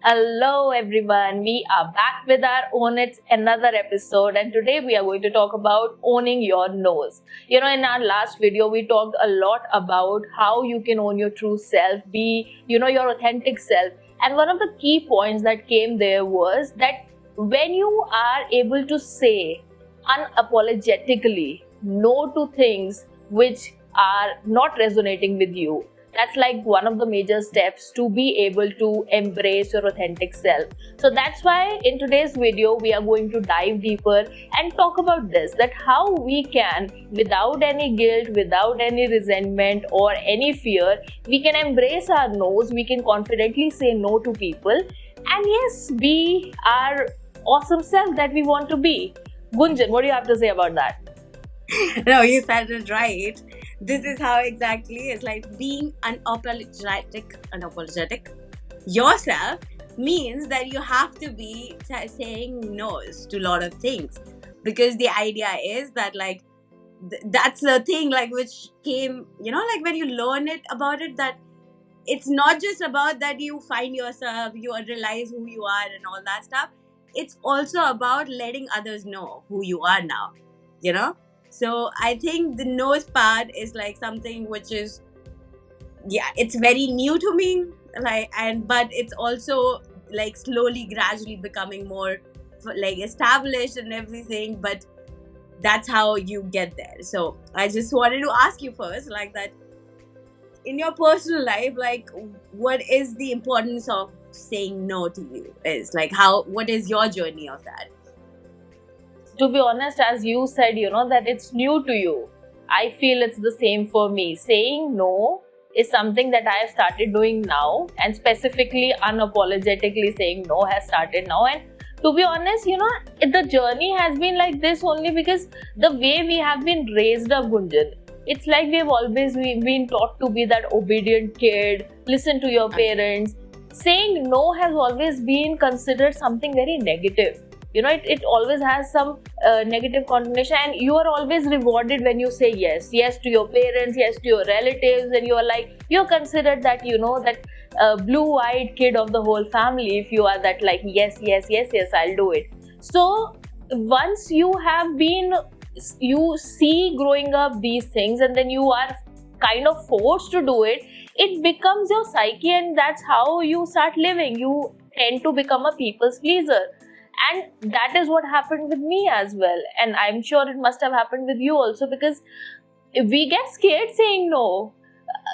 Hello everyone, we are back with our Own It's another episode, and today we are going to talk about owning your nose. In our last video we talked a lot about how you can own your true self, be your authentic self. And one of the key points that came there was that when you are able to say unapologetically no to things which are not resonating with you, that's like one of the major steps to be able to embrace your authentic self. So that's why in today's video we are going to dive deeper and talk about this, that how we can, without any guilt, without any resentment or any fear, we can embrace our no's, we can confidently say no to people, and yes, be our awesome self that we want to be. Gunjan, what do you have to say about that? No, you said it right. This is how exactly it's like being unapologetic yourself means that you have to be saying no's to a lot of things, because the idea is that that's the thing which came, when you learn it about it, that it's not just about that you find yourself, you realize who you are and all that stuff. It's also about letting others know who you are now, So I think the nose part is something which is, it's very new to me, but it's also slowly, gradually becoming more established and everything. But that's how you get there. So I just wanted to ask you first, that in your personal life, what is the importance of saying no to you? What is your journey of that? To be honest, as you said, that it's new to you. I feel it's the same for me. Saying no is something that I have started doing now, and specifically unapologetically saying no has started now. And to be honest, the journey has been like this only because the way we have been raised up, Gunjan, it's like we've always been taught to be that obedient kid, listen to your parents. Saying no has always been considered something very negative. It always has some negative connotation, and you are always rewarded when you say yes to your parents, yes to your relatives, and you're considered that that blue-eyed kid of the whole family if you are that yes, I'll do it. So once you see growing up these things, and then you are kind of forced to do it, it becomes your psyche, and that's how you start living. You tend to become a people's pleaser. And that is what happened with me as well. And I'm sure it must have happened with you also, because we get scared saying no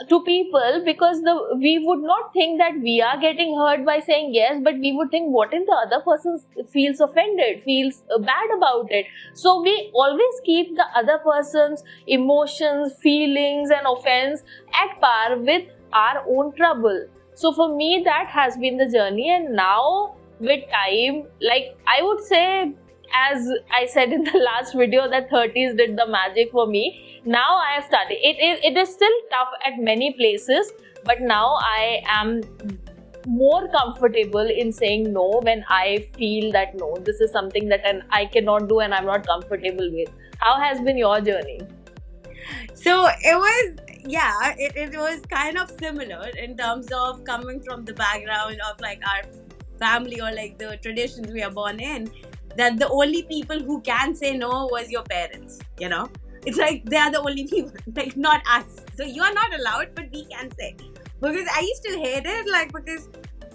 to people, because we would not think that we are getting hurt by saying yes, but we would think, what if the other person feels offended, feels bad about it? So we always keep the other person's emotions, feelings and offense at par with our own trouble. So for me, that has been the journey. And now with time, I would say, as I said in the last video, that 30s did the magic for me. Now I have started. It is still tough at many places, but now I am more comfortable in saying no when I feel that no, this is something that I cannot do and I'm not comfortable with. How has been your journey? So it was, it was kind of similar in terms of coming from the background of our family or the traditions we are born in, that the only people who can say no was your parents. It's they are the only people, not us. So you are not allowed, but we can say. Because I used to hate it, because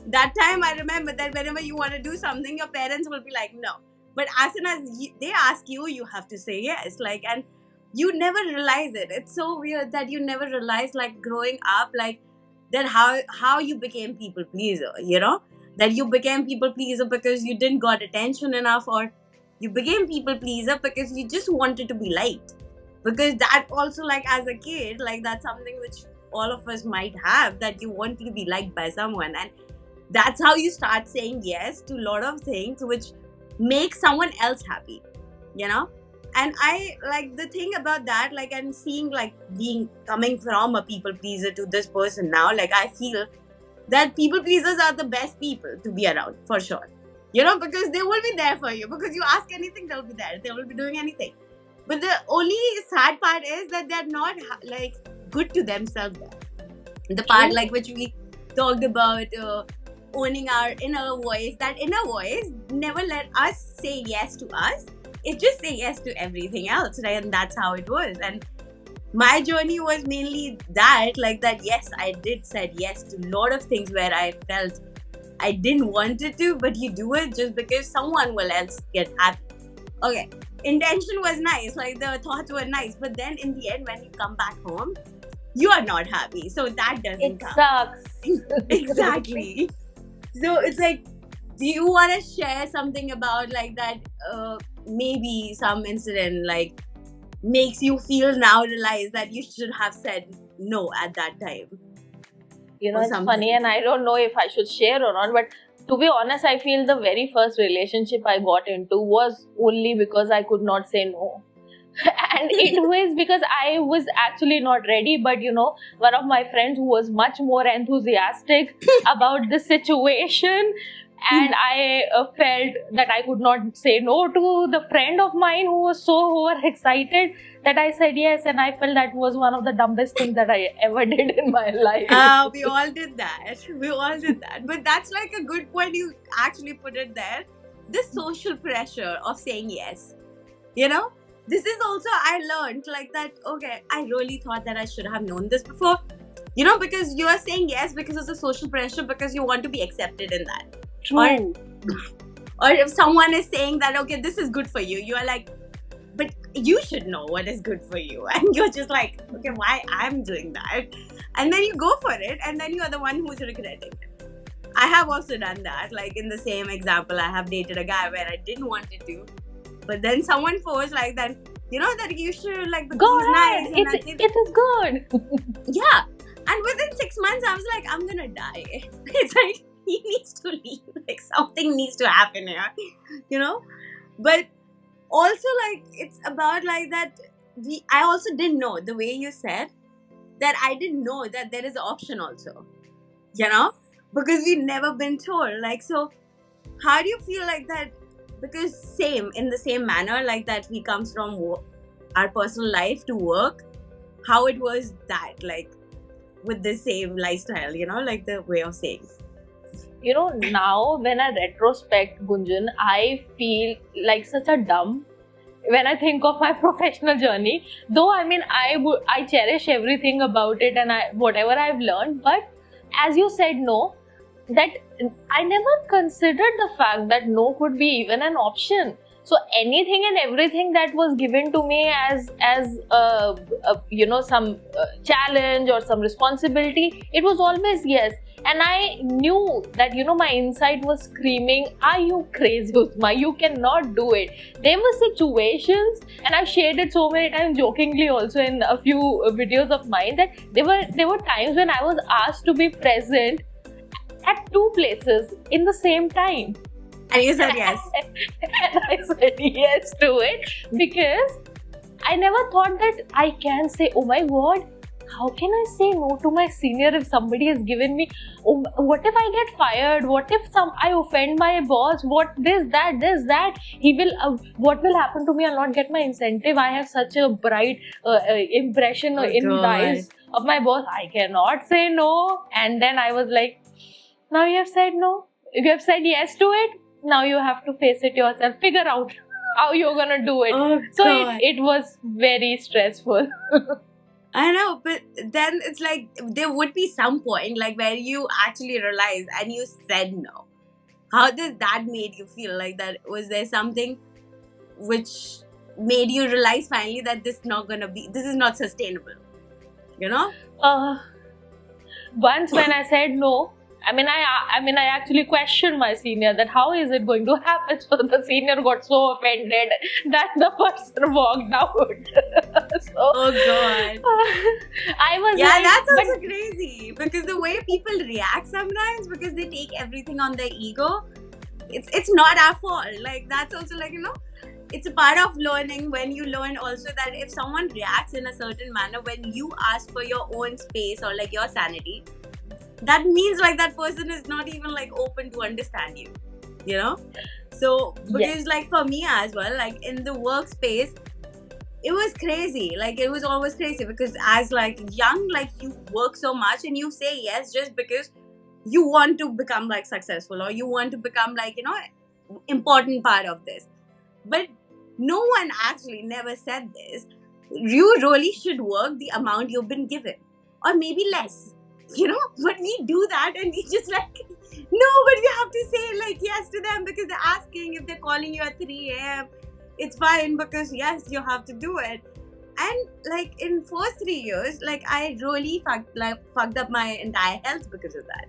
that time I remember that whenever you want to do something, your parents will be like, no. But as soon as they ask you, you have to say yes. And you never realize it. It's so weird that you never realize, growing up, that how you became people pleaser, that you became people pleaser because you didn't got attention enough, or you became people pleaser because you just wanted to be liked. Because that also, as a kid, that's something which all of us might have, that you want to be liked by someone, and that's how you start saying yes to a lot of things which make someone else happy, And I the thing about that, and seeing coming from a people pleaser to this person now, I feel that people pleasers are the best people to be around, for sure. Because they will be there for you. Because you ask anything, they'll be there. They will be doing anything. But the only sad part is that they're not good to themselves. The part which we talked about owning our inner voice. That inner voice never let us say yes to us. It just say yes to everything else, right? And that's how it was. And my journey was mainly that, like that, yes, I did said yes to a lot of things where I felt I didn't want it to, but you do it just because someone will else get happy. Okay, intention was nice, like the thoughts were nice, but then in the end, when you come back home, you are not happy. So that doesn't It count. sucks. Exactly. So it's like, do you want to share something about like that? Maybe some incident like makes you feel now realize that you should have said no at that time. You know, Or it's something. funny, and I don't know if I should share or not, but to be honest, I feel the very first relationship I got into was only because I could not say no. And it was because I was actually not ready, but you know, one of my friends who was much more enthusiastic about the situation, and I felt that I could not say no to the friend of mine who was so overexcited that I said yes, and I felt that was one of the dumbest things that I ever did in my life. We all did that. We all did that. But that's like a good point. You actually put it there. The social pressure of saying yes. You know? This is also, I learned like that, okay, I really thought that I should have known this before. You know, because you are saying yes because of the social pressure, because you want to be accepted in that. True. Or if someone is saying that, okay, this is good for you, you are like, but you should know what is good for you. And you're just like, okay, why I'm doing that? And then you go for it, and then you are the one who's regretting it. I have also done that. Like in the same example, I have dated a guy where I didn't want it to. But then someone forced like that, you know, that you should like, because Go he's ahead. nice. And I It is good. yeah. And within 6 months, I was like, I'm gonna die. It's like, he needs to leave. Like, something needs to happen here, you know? But also, like, it's about like that. I also didn't know the way you said that I didn't know that there is an option also, you know? Because we've never been told. Like, so how do you feel like that? Because in the same manner, like that we comes from our personal life to work, how it was that, like, with the same lifestyle, you know, like the way of saying. You know, now when I retrospect, Gunjan, I feel like such a dumb when I think of my professional journey. Though, I mean, I cherish everything about it and whatever I've learned. But as you said, no, that I never considered the fact that no could be even an option. So anything and everything that was given to me as you know, some challenge or some responsibility, it was always yes. And I knew that, you know, my inside was screaming, are you crazy, Uzma? You cannot do it. There were situations, and I've shared it so many times jokingly also in a few videos of mine, that there were times when I was asked to be present at 2 places in the same time. And you said yes. And I said yes to it because I never thought that I can say, oh my god, how can I say no to my senior if somebody has given me, oh, what if I get fired, what if I offend my boss, what this, that, he will, what will happen to me, I'll not get my incentive, I have such a bright impression in the eyes of my boss, I cannot say no. And then I was like, now you have said no, you have said yes to it, now you have to face it yourself, figure out how you're gonna do it. So it was very stressful. I know, but then it's like there would be some point like where you actually realized and you said no. How did that made you feel? Like that, was there something which made you realize finally that this is not sustainable, you know? Once when I said no, I mean, I actually questioned my senior that how is it going to happen. So the senior got so offended that the person walked out. So, oh god! I was that's also crazy because the way people react sometimes, because they take everything on their ego. It's not our fault. Like that's also like, you know, it's a part of learning when you learn also that if someone reacts in a certain manner when you ask for your own space or like your sanity, that means like that person is not even like open to understand you, you know? So because like for me as well, like in the workspace, it was crazy. Like it was always crazy because as like young, like you work so much and you say yes just because you want to become like successful, or you want to become like, important part of this. But no one actually never said this. You really should work the amount you've been given, or maybe less. But we do that, and we just like, no, but we have to say like yes to them because they're asking. If they're calling you at 3 a.m., it's fine because yes, you have to do it. And like in first 3 years, like I really fucked up my entire health because of that.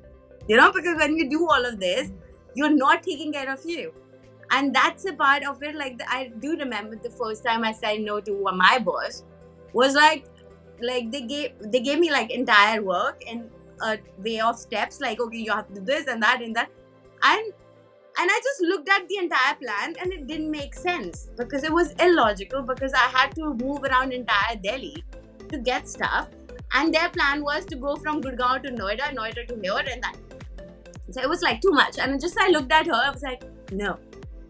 Because when you do all of this, you're not taking care of you. And that's a part of it. Like I do remember the first time I said no to my boss was like they gave me like entire work and a way of steps. Like, okay, you have to do this and that and that, and I just looked at the entire plan and it didn't make sense because it was illogical, because I had to move around entire Delhi to get stuff, and their plan was to go from Gurgaon to Noida to here and that. So it was like too much, and I looked at her. I was like, no.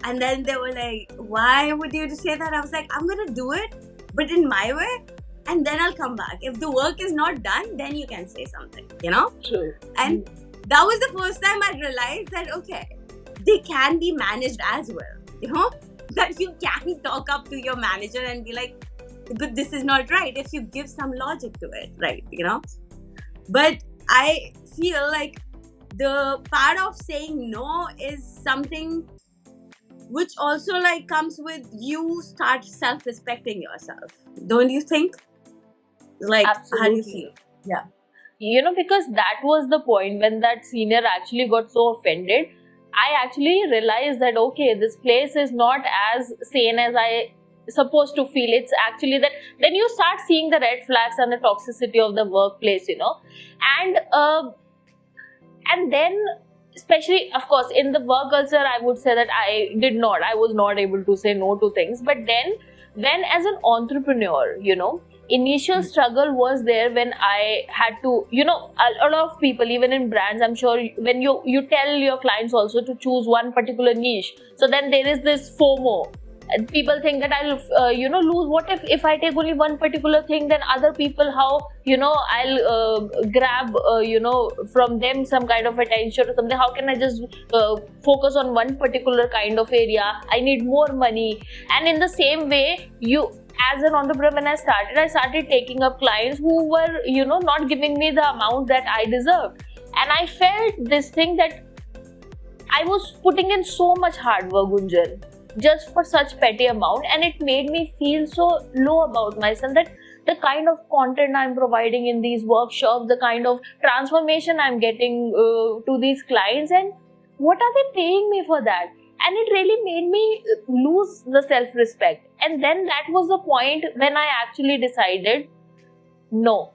And then they were like, why would you say that? I was like, I'm gonna do it, but in my way, and then I'll come back. If the work is not done, then you can say something, True. And that was the first time I realized that, okay, they can be managed as well, that you can talk up to your manager and be like, but this is not right, if you give some logic to it, right? But I feel like the part of saying no is something which also like comes with you start self-respecting yourself, don't you think? Like, Absolutely. how do you feel? Yeah. Because that was the point when that senior actually got so offended. I actually realized that, okay, this place is not as sane as I supposed to feel. It's actually that then you start seeing the red flags and the toxicity of the workplace, and then especially, of course, in the work culture, I would say that I was not able to say no to things. But then when as an entrepreneur, initial struggle was there when I had to, a lot of people, even in brands, I'm sure when you tell your clients also to choose one particular niche. So then there is this FOMO. And people think that I'll, lose. What if I take only one particular thing, then other people, how, I'll grab, from them some kind of attention or something. How can I just focus on one particular kind of area? I need more money. And in the same way, as an entrepreneur, when I started taking up clients who were, not giving me the amount that I deserved. And I felt this thing that I was putting in so much hard work, Gunjan, just for such petty amount, and it made me feel so low about myself, that the kind of content I'm providing in these workshops, the kind of transformation I'm getting to these clients, and what are they paying me for that? And it really made me lose the self-respect. And then that was the point when I actually decided, no,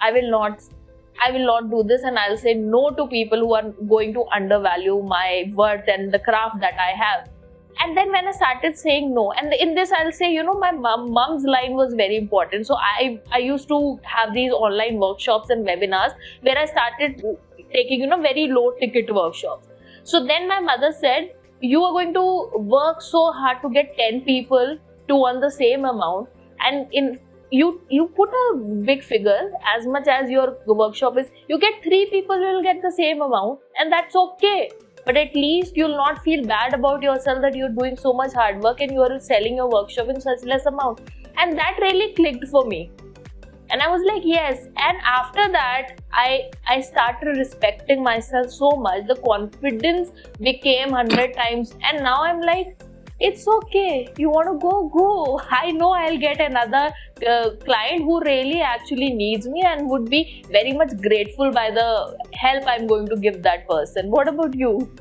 I will not do this, and I'll say no to people who are going to undervalue my worth and the craft that I have. And then when I started saying no, and in this I'll say, my mom's line was very important. So I used to have these online workshops and webinars where I started taking, very low ticket workshops. So then my mother said, you are going to work so hard to get 10 people to earn the same amount, and you put a big figure, as much as your workshop is, you get 3 people who will get the same amount, and that's okay. But at least you'll not feel bad about yourself that you're doing so much hard work and you are selling your workshop in such less amount. And that really clicked for me. And I was like, yes. And after that, I started respecting myself so much. The confidence became 100 times. And now I'm like, it's okay. You want to go. I know I'll get another client who really actually needs me and would be very much grateful by the help I'm going to give that person. What about you?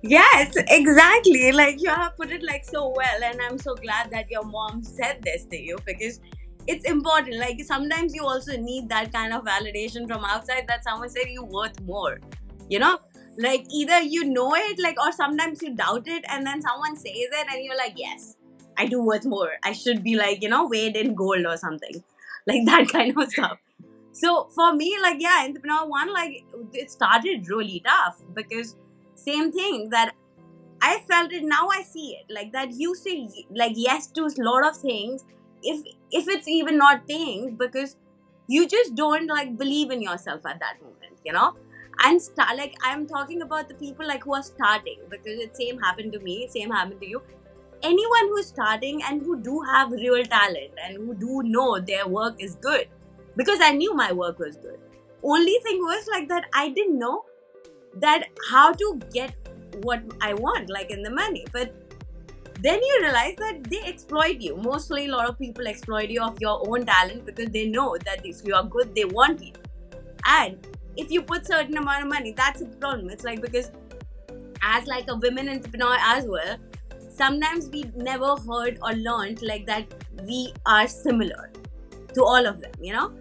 Yes, exactly. Like you have put it like so well, and I'm so glad that your mom said this to you, because it's important. Like sometimes you also need that kind of validation from outside, that someone said you're worth more. Like either you know it, like, or sometimes you doubt it, and then someone says it and you're like, yes, I do worth more. I should be like, weighed in gold or something, like that kind of stuff. So for me, like, yeah, entrepreneur one, like it started really tough, because same thing that I felt it, now I see it, like that you say like yes to a lot of things, if it's even not paying, because you just don't like believe in yourself at that moment, And start, like, I'm talking about the people like who are starting, because it same happened to me, same happened to you. Anyone who's starting and who do have real talent and who do know their work is good, because I knew my work was good. Only thing was like that I didn't know that how to get what I want, like in the money. But then you realize that they exploit you. Mostly a lot of people exploit you of your own talent, because they know that if you are good, they want you. And if you put certain amount of money, that's a problem. It's like, because as like a women entrepreneur as well, sometimes we never heard or learned like that we are similar to all of them, you know.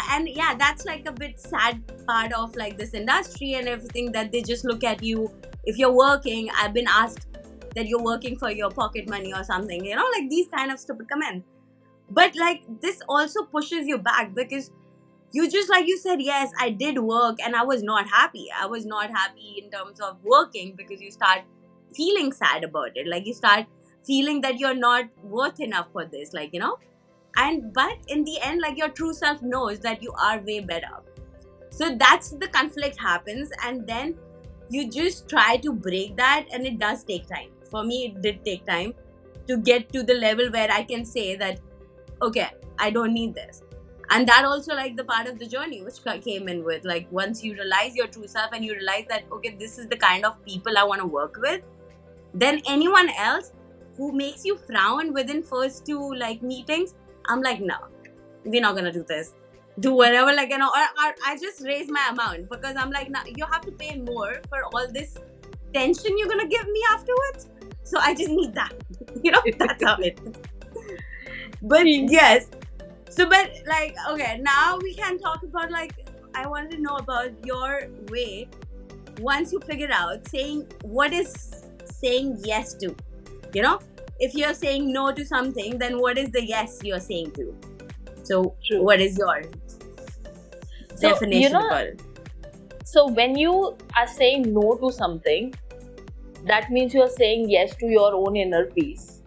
And yeah, that's like a bit sad part of like this industry and everything, that they just look at you. If you're working, I've been asked that you're working for your pocket money or something, you know, like these kind of stupid comments. But like this also pushes you back, because you just, like you said, yes, I did work and I was not happy. I was not happy in terms of working, because you start feeling sad about it. Like you start feeling that you're not worth enough for this, like, you know. And but in the end, like your true self knows that you are way better. So that's the conflict happens, and then you just try to break that, and it does take time. For me, it did take time to get to the level where I can say that, okay, I don't need this. And that also like the part of the journey which came in with, like, once you realize your true self and you realize that, okay, this is the kind of people I want to work with, then anyone else who makes you frown within first two like meetings, I'm like, no, we're not gonna do this. Do whatever, like, you know, or I just raise my amount, because I'm like, no, you have to pay more for all this tension you're gonna give me afterwards. So I just need that. You know, that's how it is. But yes. So, but like, okay, now we can talk about, like, I want to know about your way once you figure out saying, what is saying yes to? You know, if you're saying no to something, then what is the yes you're saying to? So, True. What is your definition about it? So, when you are saying no to something, that means you're saying yes to your own inner peace.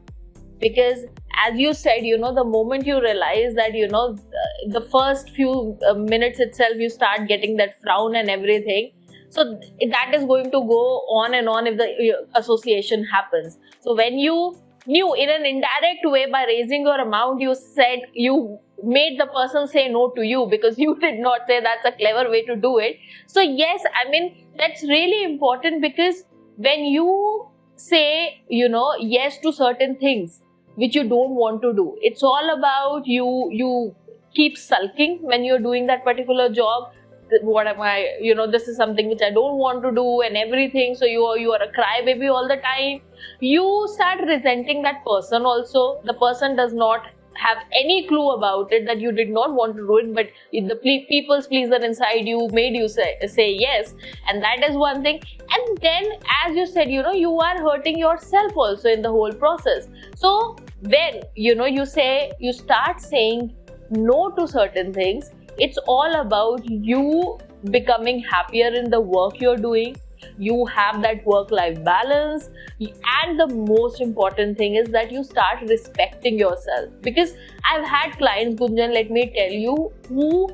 Because as you said, you know, the moment you realize that, you know, the first few minutes itself, you start getting that frown and everything. So that is going to go on and on if the association happens. So when you knew in an indirect way, by raising your amount, you said, you made the person say no to you, because you did not say. That's a clever way to do it. So yes, I mean, that's really important, because when you say, you know, yes to certain things which you don't want to do, it's all about you keep sulking when you're doing that particular job. What am I, you know, this is something which I don't want to do and everything. So you are a crybaby all the time. You start resenting that person also. The person does not have any clue about it, that you did not want to do it, but the people's pleaser inside you made you say yes. And that is one thing. And then, as you said, you know, you are hurting yourself also in the whole process. So when, you know, you start saying no to certain things, it's all about you becoming happier in the work you're doing. You have that work-life balance, and the most important thing is that you start respecting yourself. Because I've had clients, Gunjan, let me tell you, who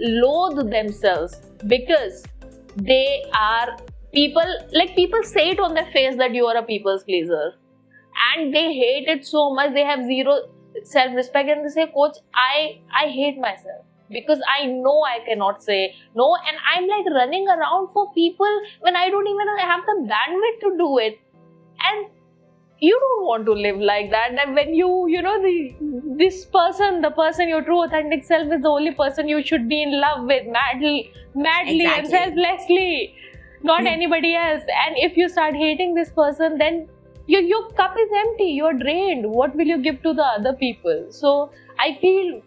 loathe themselves because they are people say it on their face that you are a people's pleaser, and they hate it so much. They have zero self-respect, and they say, coach, I hate myself, because I know I cannot say no, and I'm like running around for people when I don't even have the bandwidth to do it. And you don't want to live like that. And when you know, the person, your true authentic self, is the only person you should be in love with madly Exactly. and selflessly, not anybody else. And if you start hating this person, then your cup is empty, you're drained. What will you give to the other people? So I feel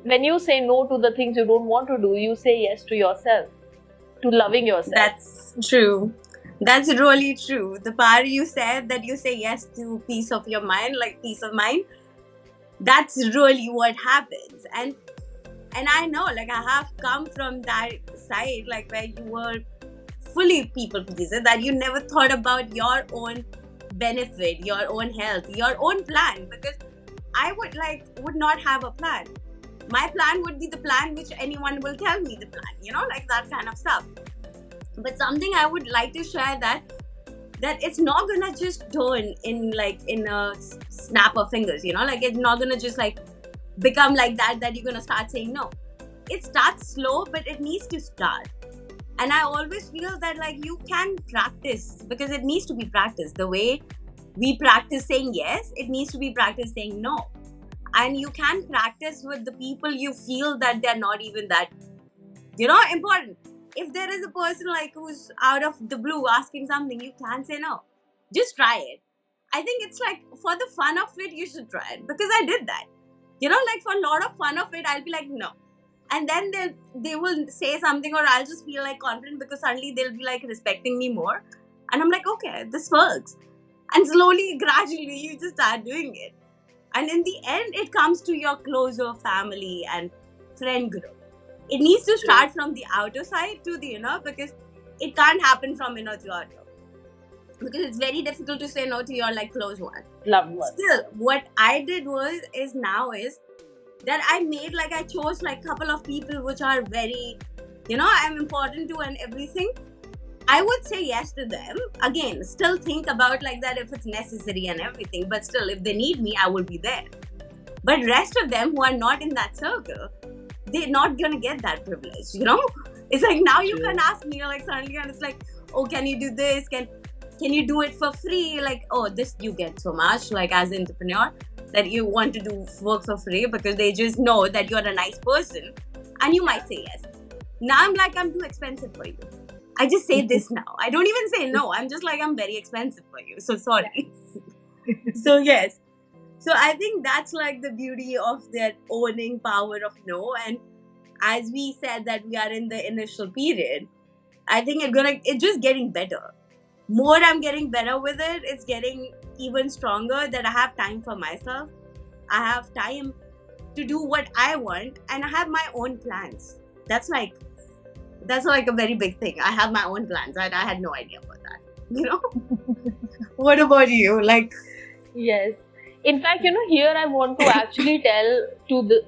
when you say no to the things you don't want to do, you say yes to yourself, to loving yourself. That's true. That's really true. The part you said that you say yes to peace of your mind, like peace of mind, that's really what happens. And I know, like, I have come from that side, like, where you were fully people pleaser, that you never thought about your own benefit, your own health, your own plan. Because I would not have a plan. My plan would be the plan which anyone will tell me the plan, you know, like that kind of stuff. But something I would like to share that it's not gonna just turn in a snap of fingers, like it's not gonna just like become like that you're gonna start saying no. It starts slow, but it needs to start. And I always feel that like you can practice, because it needs to be practiced. The way we practice saying yes, it needs to be practiced saying no. And you can practice with the people you feel that they're not even that, important. If there is a person like who's out of the blue asking something, you can say no. Just try it. I think it's like for the fun of it, you should try it, because I did that. Like for a lot of fun of it, I'll be like no. And then they will say something, or I'll just feel like confident because suddenly they'll be like respecting me more. And I'm like, okay, this works. And slowly, gradually, you just start doing it. And in the end, it comes to your closer family and friend group. It needs to start from the outer side to the inner, because it can't happen from inner to outer. Because it's very difficult to say no to your like close one. Loved one. Still, what I did is that I chose like a couple of people which are very, I'm important to and everything. I would say yes to them. Again, still think about like that if it's necessary and everything. But still, if they need me, I will be there. But rest of them who are not in that circle, they're not going to get that privilege, It's like now you can ask me, like suddenly and it's like, oh, can you do this? Can you do it for free? Like, oh, this you get so much, like as an entrepreneur, that you want to do work for free because they just know that you're a nice person and you might say yes. Now I'm like, I'm too expensive for you. I just say this now. I don't even say no. I'm just like, I'm very expensive for you. So sorry. So yes. So I think that's like the beauty of that owning power of no. And as we said that we are in the initial period, I think it's just getting better. More I'm getting better with it, it's getting even stronger that I have time for myself. I have time to do what I want, and I have my own plans. That's like a very big thing. I have my own plans. I had no idea about that. What about you? Like, yes. In fact, here I want to actually tell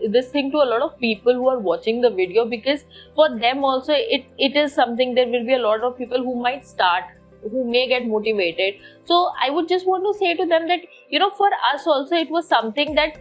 this thing to a lot of people who are watching the video, because for them also it is something. There will be a lot of people who might start, who may get motivated. So I would just want to say to them that, for us also, it was something that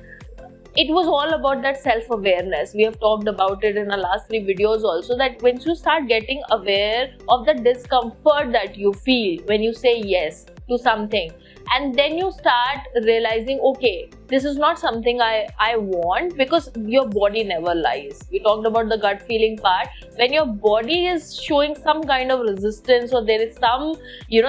it was all about that self-awareness. We have talked about it in our last 3 videos also, that once you start getting aware of the discomfort that you feel when you say yes to something, and then you start realizing, okay, this is not something I want, because your body never lies. We talked about the gut feeling part. When your body is showing some kind of resistance, or there is some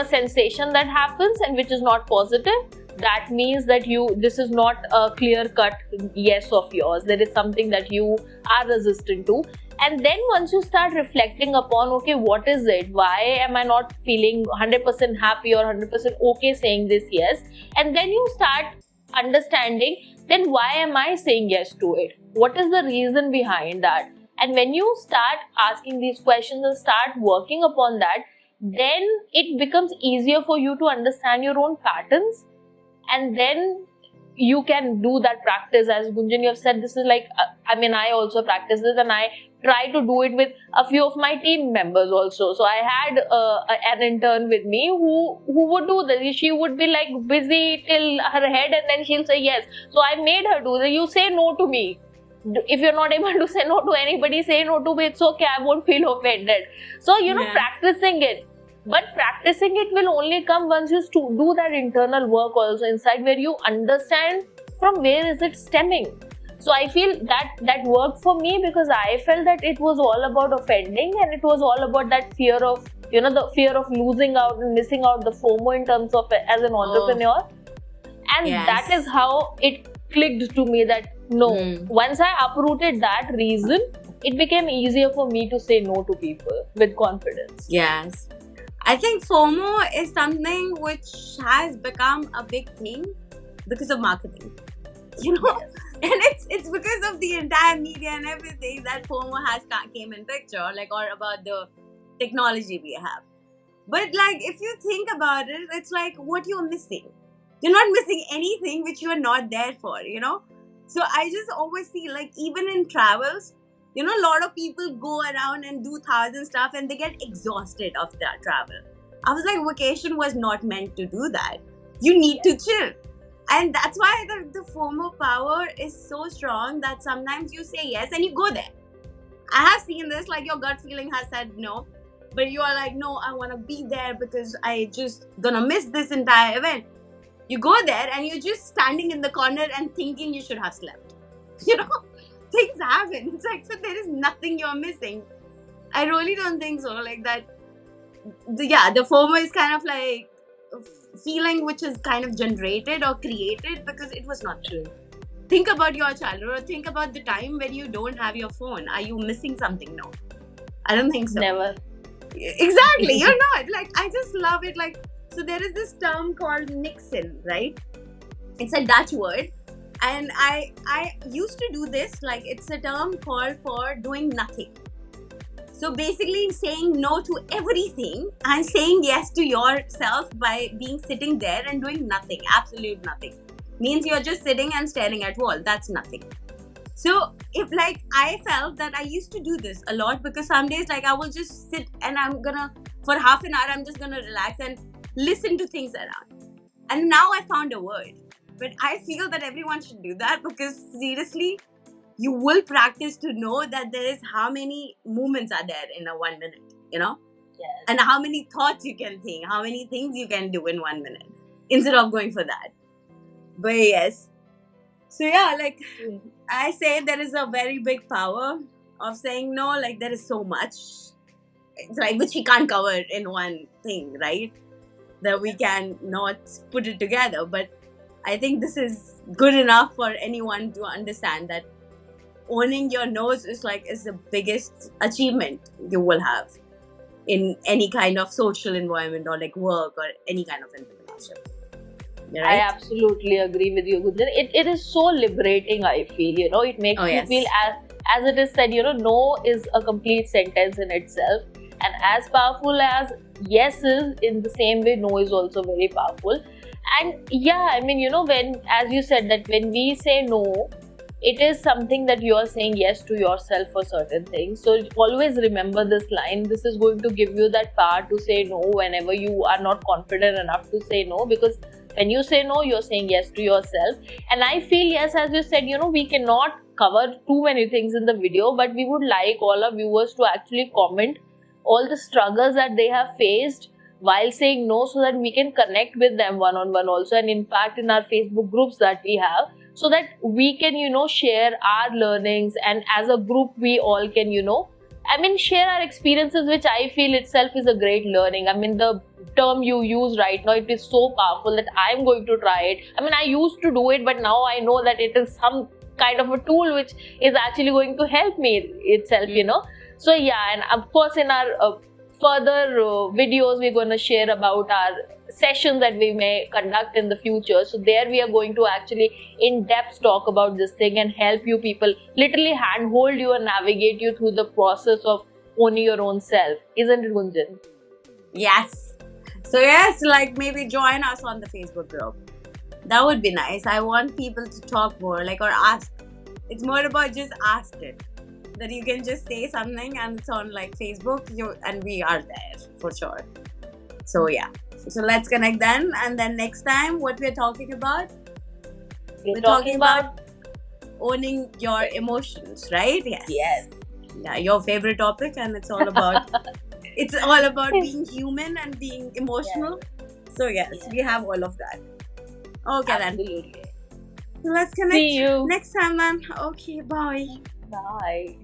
sensation that happens and which is not positive, that means that this is not a clear-cut yes of yours. There is something that you are resistant to. And then once you start reflecting upon, okay, what is it? Why am I not feeling 100% happy or 100% okay saying this yes? And then you start understanding, then why am I saying yes to it? What is the reason behind that? And when you start asking these questions and start working upon that, then it becomes easier for you to understand your own patterns. And then you can do that practice. As Gunjan, you have said, this is like, I also practice this, and I try to do it with a few of my team members also. So I had an intern with me who would do this. She would be like busy till her head, and then she'll say yes. So I made her do that. You say no to me. If you're not able to say no to anybody, say no to me. It's okay. I won't feel offended. So, practicing it. But practicing it will only come once you do that internal work also inside, where you understand from where is it stemming. So I feel that worked for me, because I felt that it was all about offending, and it was all about that fear of, the fear of losing out and missing out, the FOMO in terms of as an entrepreneur. And that is how it clicked to me that no, once I uprooted that reason, it became easier for me to say no to people with confidence. Yes. I think FOMO is something which has become a big thing because of marketing, and it's because of the entire media and everything that FOMO has came in picture, like, or about the technology we have. But like, if you think about it, it's like what you're missing. You're not missing anything which you are not there for, So I just always see, like, even in travels, You know, a lot of people go around and do thousand stuff and they get exhausted of that travel. I was like, vacation was not meant to do that. You need to chill. And that's why the FOMO power is so strong that sometimes you say yes and you go there. I have seen this, like your gut feeling has said no, but you are like, no, I want to be there because I just gonna miss this entire event. You go there and you're just standing in the corner and thinking you should have slept. You know, things happen. It's like, so there is nothing you're missing. I really don't think so. Like that, the FOMO is kind of like a feeling which is kind of generated or created because it was not true. Think about your childhood or think about the time when you don't have your phone. Are you missing something? No. I don't think so. Never. Exactly. You're not. Like, I just love it. Like, so there is this term called Nixon, right? It's a Dutch word. And I used to do this. Like, it's a term called for doing nothing. So basically saying no to everything and saying yes to yourself by being sitting there and doing nothing. Absolute nothing. Means you're just sitting and staring at wall. That's nothing. So if like I felt that I used to do this a lot because some days like I will just sit and I'm gonna for half an hour I'm just gonna relax and listen to things around. And now I found a word. But I feel that everyone should do that because seriously, you will practice to know that there is how many movements are there in a 1 minute, you know? Yes. And how many thoughts you can think, how many things you can do in 1 minute instead of going for that. But yes. So yeah, like I say there is a very big power of saying no, like there is so much. It's like which we can't cover in one thing, right? That we can not put it together. But I think this is good enough for anyone to understand that owning your no's is the biggest achievement you will have in any kind of social environment or like work or any kind of entrepreneurship. Right? I absolutely agree with you, Gunjan. It is so liberating, I feel. You know, it makes you feel as it is said, you know, no is a complete sentence in itself. And as powerful as yes is, in the same way, no is also very powerful. And yeah, I mean, you know, when, as you said, that when we say no, it is something that you are saying yes to yourself for certain things. So always remember this line. This is going to give you that power to say no whenever you are not confident enough to say no, because when you say no, you're saying yes to yourself. And I feel, yes, as you said, you know, we cannot cover too many things in the video, but we would like all our viewers to actually comment all the struggles that they have faced while saying no, so that we can connect with them one-on-one also, and in fact in our Facebook groups that we have, so that we can, you know, share our learnings, and as a group we all can, you know, I mean, share our experiences, which I feel itself is a great learning. I mean, the term you use right now, it is so powerful that I'm going to try it. I mean, I used to do it, but now I know that it is some kind of a tool which is actually going to help me itself, you know. So yeah, and of course in our further videos we're going to share about our sessions that we may conduct in the future. So there we are going to actually in depth talk about this thing and help you people, literally handhold you and navigate you through the process of owning your own self. Isn't it, Gunjan? Yes. So yes, like maybe join us on the Facebook group. That would be nice. I want people to talk more, like, or ask. It's more about just ask it. That you can just say something and it's on like Facebook, and we are there for sure. So yeah. So let's connect then, and then next time what we're talking about? We're talking about owning your emotions, right? Yes. Yes. Yeah, your favorite topic, and it's all about it's all about being human and being emotional. Yes. So yes, we have all of that. Okay, absolutely. Then. So let's connect. See you next time, man. Okay, bye. Bye.